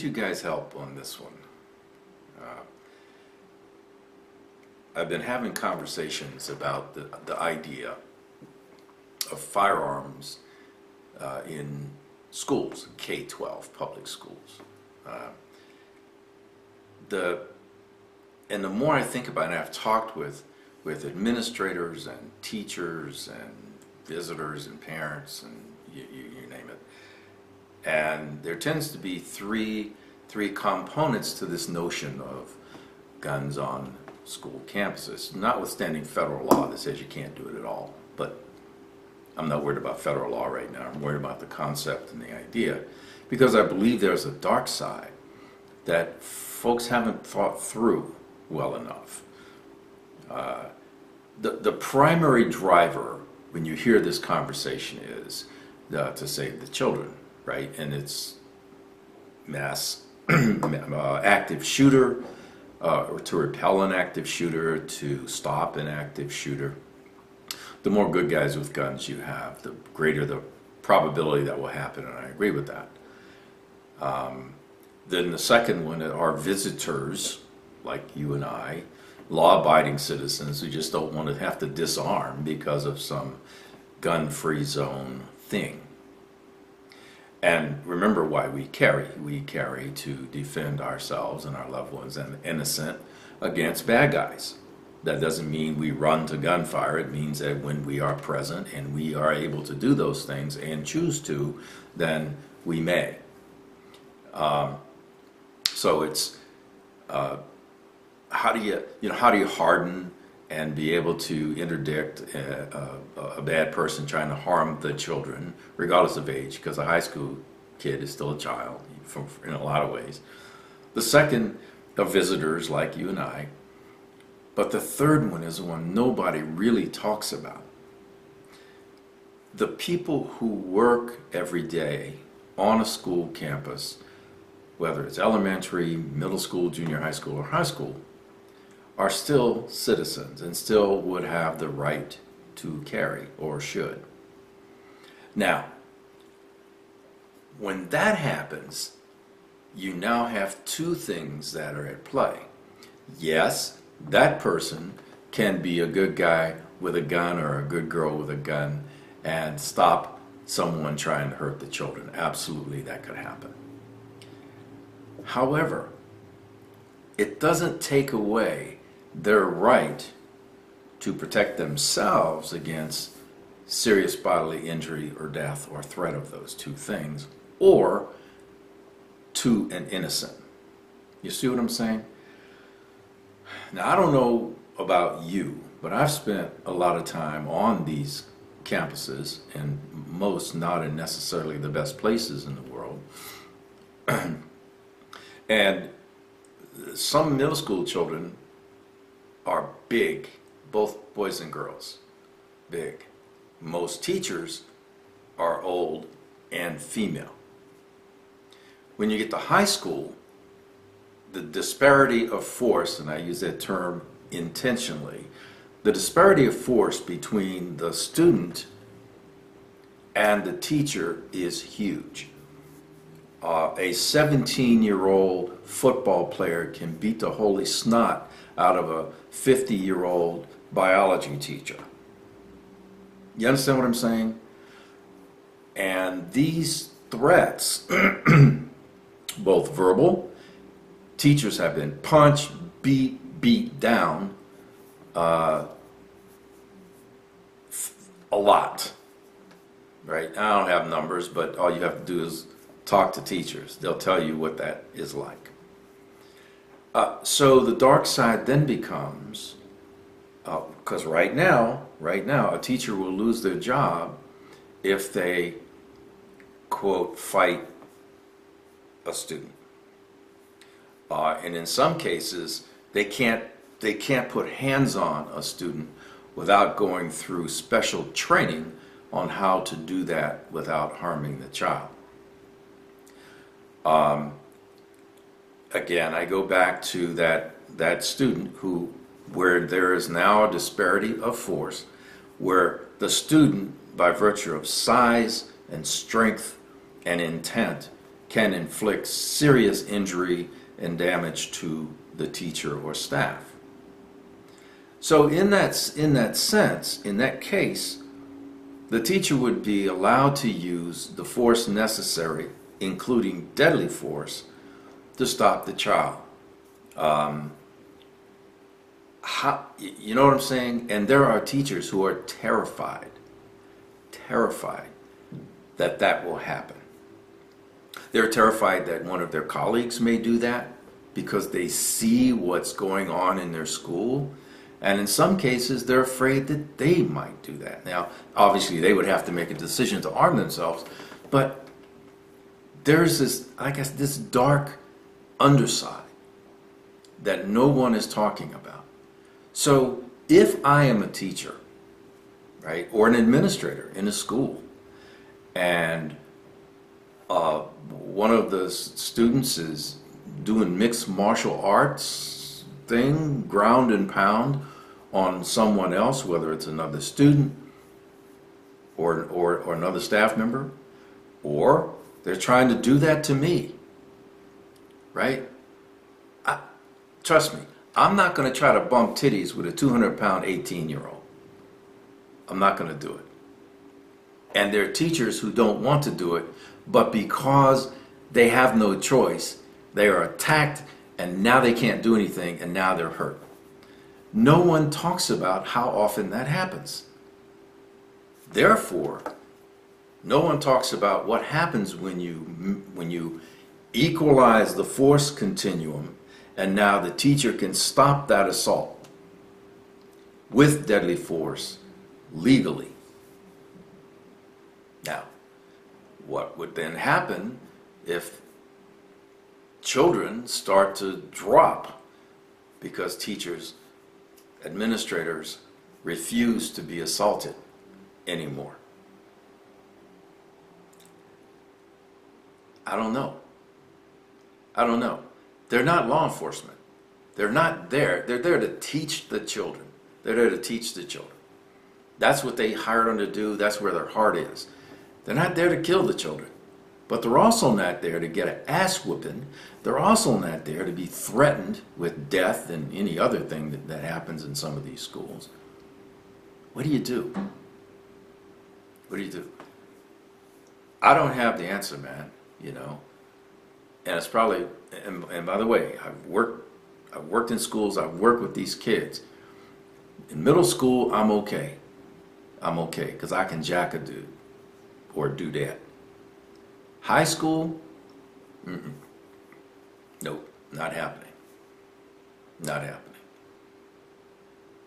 you guys help on this one. I've been having conversations about the idea of firearms in schools, K-12 public schools. And the more I think about it, I've talked with administrators and teachers and visitors and parents and you name it. And there tends to be three components to this notion of guns on school campuses, notwithstanding federal law that says you can't do it at all. But I'm not worried about federal law right now. I'm worried about the concept and the idea, because I believe there's a dark side that folks haven't thought through well enough. The primary driver when you hear this conversation is to save the children, right? And it's mass active shooter, or to repel an active shooter, to stop an active shooter. The more good guys with guns you have, the greater the probability that will happen, and I agree with that. Then the second one are visitors, like you and I, law-abiding citizens who just don't want to have to disarm because of some gun-free zone thing. And remember why we carry. We carry to defend ourselves and our loved ones and the innocent against bad guys. That doesn't mean we run to gunfire. It means that when we are present and we are able to do those things and choose to, then we may. So it's how do you harden and be able to interdict a bad person trying to harm the children, regardless of age, because a high school kid is still a child in a lot of ways. The second are visitors like you and I. But the third one is the one nobody really talks about. The people who work every day on a school campus, whether it's elementary, middle school, junior high school, or high school, are still citizens and still would have the right to carry, or should. Now, when that happens, you now have two things that are at play. Yes, that person can be a good guy with a gun or a good girl with a gun and stop someone trying to hurt the children. Absolutely, that could happen. However, it doesn't take away their right to protect themselves against serious bodily injury or death or threat of those two things, or to an innocent. You see what I'm saying? Now, I don't know about you, but I've spent a lot of time on these campuses, and most not in necessarily the best places in the world. And some middle school children are big, both boys and girls, big. Most teachers are old and female. When you get to high school, the disparity of force, and I use that term intentionally, the disparity of force between the student and the teacher is huge. A 17-year-old football player can beat the holy snot out of a 50-year-old biology teacher. You understand what I'm saying? And these threats, both verbal, teachers have been punched, beat down a lot, right? I don't have numbers, but all you have to do is talk to teachers. They'll tell you what that is like. So the dark side then becomes, because right now, a teacher will lose their job if they, quote, fight a student. And in some cases, they can't put hands on a student without going through special training on how to do that without harming the child. Again, I go back to that student where there is now a disparity of force, where the student, by virtue of size and strength and intent, can inflict serious injury and damage to the teacher or staff. So in that sense, in that case, the teacher would be allowed to use the force necessary, including deadly force, to stop the child. You know what I'm saying? And there are teachers who are terrified that that will happen. They're terrified that one of their colleagues may do that because they see what's going on in their school. And in some cases, they're afraid that they might do that. Now, obviously, they would have to make a decision to arm themselves, but there's this, I guess, this dark underside that no one is talking about. So if I am a teacher, right, or an administrator in a school, and one of the students is doing mixed martial arts thing, ground and pound on someone else, whether it's another student or another staff member, or they're trying to do that to me, right? Trust me, I'm not going to try to bump titties with a 200-pound 18-year-old. I'm not going to do it. And there are teachers who don't want to do it, but because they have no choice, they are attacked, and now they can't do anything, and now they're hurt. No one talks about how often that happens. Therefore, no one talks about what happens when you equalize the force continuum, and now the teacher can stop that assault with deadly force legally. Now, what would then happen if children start to drop because teachers, administrators refuse to be assaulted anymore? I don't know. They're not law enforcement. They're not there. They're there to teach the children. They're there to teach the children. That's what they hired them to do. That's where their heart is. They're not there to kill the children. But they're also not there to get an ass whooping. They're also not there to be threatened with death and any other thing that happens in some of these schools. What do you do? What do you do? I don't have the answer, man, you know. And it's probably, and by the way, I've worked in schools, I've worked with these kids. In middle school, I'm okay. I'm okay, because I can jack a dude or do that. High school, nope, not happening. Not happening.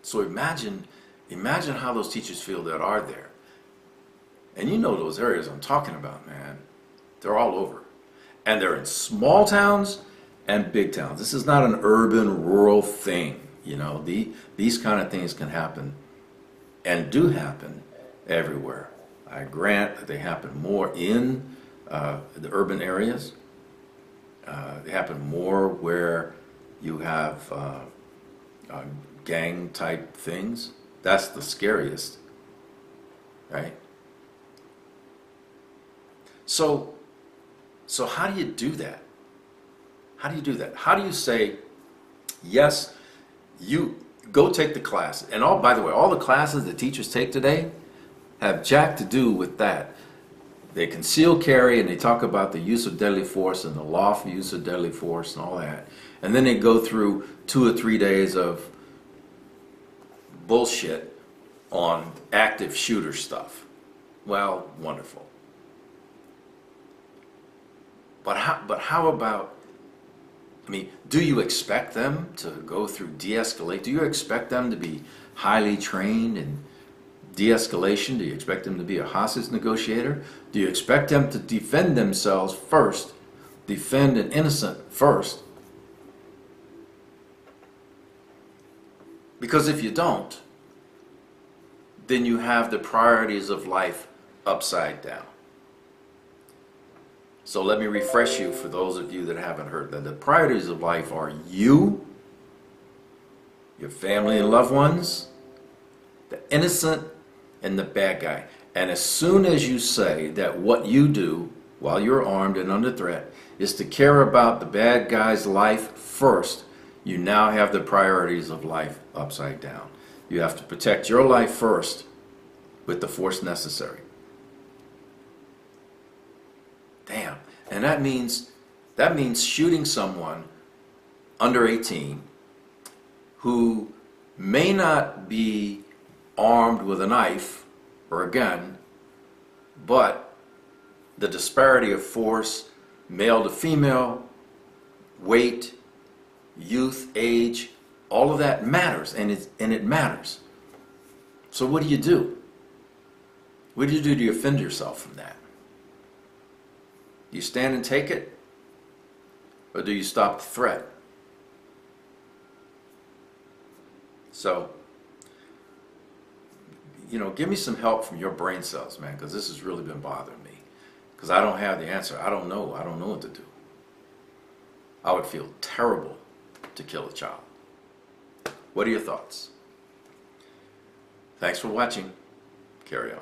So imagine how those teachers feel that are there. And you know those areas I'm talking about, man. They're all over. And they're in small towns and big towns. This is not an urban, rural thing. You know, these kind of things can happen and do happen everywhere. I grant that they happen more in the urban areas. They happen more where you have gang type things. That's the scariest, right? So how do you do that? How do you do that? How do you say, yes, you go take the class? And by the way, all the classes that teachers take today have jack to do with that. They conceal carry, and they talk about the use of deadly force and the lawful use of deadly force and all that. And then they go through 2 or 3 days of bullshit on active shooter stuff. Well, wonderful. But how about, I mean, do you expect them to go through de-escalate? Do you expect them to be highly trained in de-escalation? Do you expect them to be a hostage negotiator? Do you expect them to defend themselves first, defend an innocent first? Because if you don't, then you have the priorities of life upside down. So let me refresh you for those of you that haven't heard that. The priorities of life are you, your family and loved ones, the innocent, and the bad guy. And as soon as you say that what you do while you're armed and under threat is to care about the bad guy's life first, you now have the priorities of life upside down. You have to protect your life first with the force necessary. Damn. And that means shooting someone under 18 who may not be armed with a knife or a gun, but the disparity of force, male to female, weight, youth, age, all of that matters, and it matters. So what do you do? What do you do to defend yourself from that? Do you stand and take it? Or do you stop the threat? So, give me some help from your brain cells, man, because this has really been bothering me. Because I don't have the answer. I don't know what to do. I would feel terrible to kill a child. What are your thoughts? Thanks for watching. Carry on.